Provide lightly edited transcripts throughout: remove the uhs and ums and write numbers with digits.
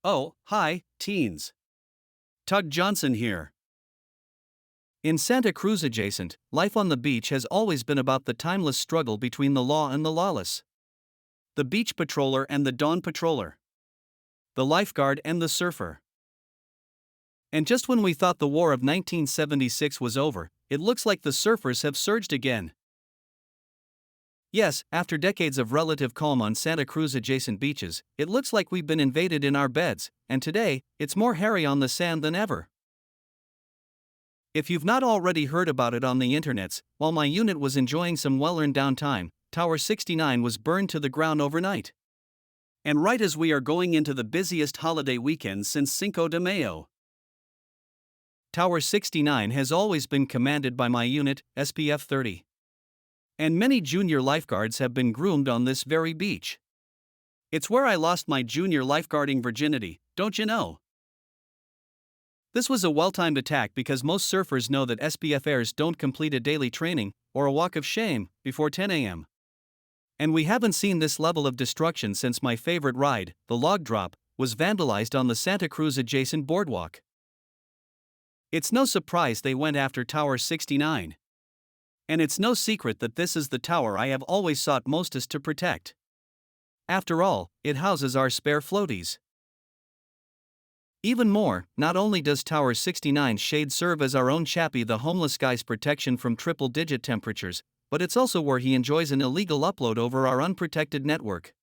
Oh, hi, teens. Tug Johnson here. In Santa Cruz Adjacent, life on the beach has always been about the timeless struggle between the law and the lawless. The beach patroller and the dawn patroller. The lifeguard and the surfer. And just when we thought the war of 1976 was over, it looks like the surfers have surged again. Yes, after decades of relative calm on Santa Cruz adjacent beaches, it looks like we've been invaded in our beds, and today, it's more hairy on the sand than ever. If you've not already heard about it on the internets, while my unit was enjoying some well-earned downtime, Tower 69 was burned to the ground overnight. And right as we are going into the busiest holiday weekend since Cinco de Mayo. Tower 69 has always been commanded by my unit, SPF 30. And many junior lifeguards have been groomed on this very beach. It's where I lost my junior lifeguarding virginity, don't you know? This was a well-timed attack because most surfers know that SPFers don't complete a daily training, or a walk of shame, before 10 a.m. And we haven't seen this level of destruction since my favorite ride, the log drop, was vandalized on the Santa Cruz adjacent boardwalk. It's no surprise they went after Tower 69. And it's no secret that this is the tower I have always sought mostest to protect. After all, it houses our spare floaties. Even more, not only does Tower 69's shade serve as our own Chappie the homeless guy's protection from triple-digit temperatures, but it's also where he enjoys an illegal upload over our unprotected network.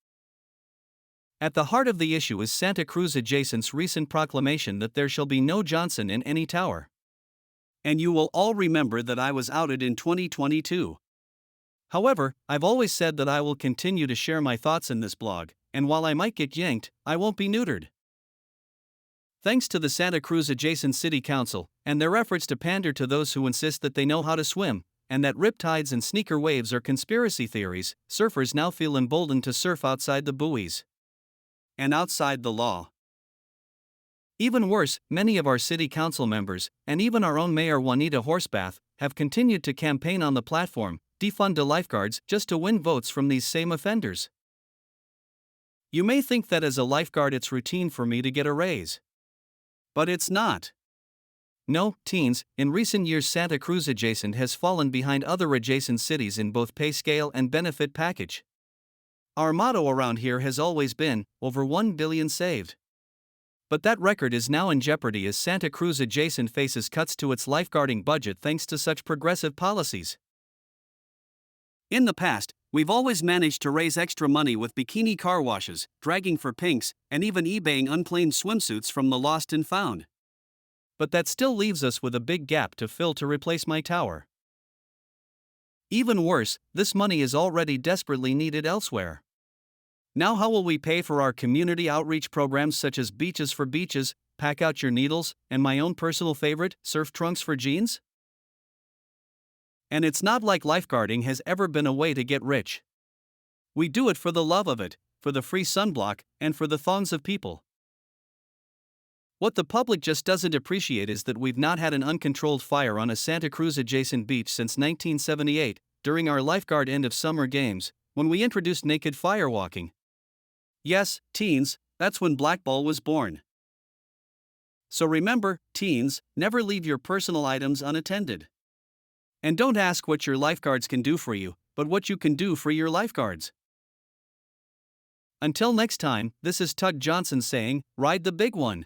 At the heart of the issue is Santa Cruz Adjacent's recent proclamation that there shall be no Johnson in any tower. And you will all remember that I was outed in 2022. However, I've always said that I will continue to share my thoughts in this blog, and while I might get yanked, I won't be neutered. Thanks to the Santa Cruz Adjacent City Council, and their efforts to pander to those who insist that they know how to swim, and that riptides and sneaker waves are conspiracy theories, surfers now feel emboldened to surf outside the buoys. And outside the law. Even worse, many of our city council members, and even our own Mayor Juanita Horsebath, have continued to campaign on the platform, defund the lifeguards, just to win votes from these same offenders. You may think that as a lifeguard it's routine for me to get a raise. But it's not. No, teens, in recent years Santa Cruz Adjacent has fallen behind other adjacent cities in both pay scale and benefit package. Our motto around here has always been, over 1 billion saved. But that record is now in jeopardy as Santa Cruz Adjacent faces cuts to its lifeguarding budget thanks to such progressive policies. In the past, we've always managed to raise extra money with bikini car washes, dragging for pinks, and even eBaying unclaimed swimsuits from the lost and found. But that still leaves us with a big gap to fill to replace my tower. Even worse, this money is already desperately needed elsewhere. Now how will we pay for our community outreach programs such as Beaches for Beaches, Pack Out Your Needles, and my own personal favorite, Surf Trunks for Jeans? And it's not like lifeguarding has ever been a way to get rich. We do it for the love of it, for the free sunblock, and for the thongs of people. What the public just doesn't appreciate is that we've not had an uncontrolled fire on a Santa Cruz adjacent beach since 1978, during our lifeguard end of summer games, when we introduced naked firewalking. Yes, teens, that's when Blackball was born. So remember, teens, never leave your personal items unattended. And don't ask what your lifeguards can do for you, but what you can do for your lifeguards. Until next time, this is Tug Johnson saying, ride the big one.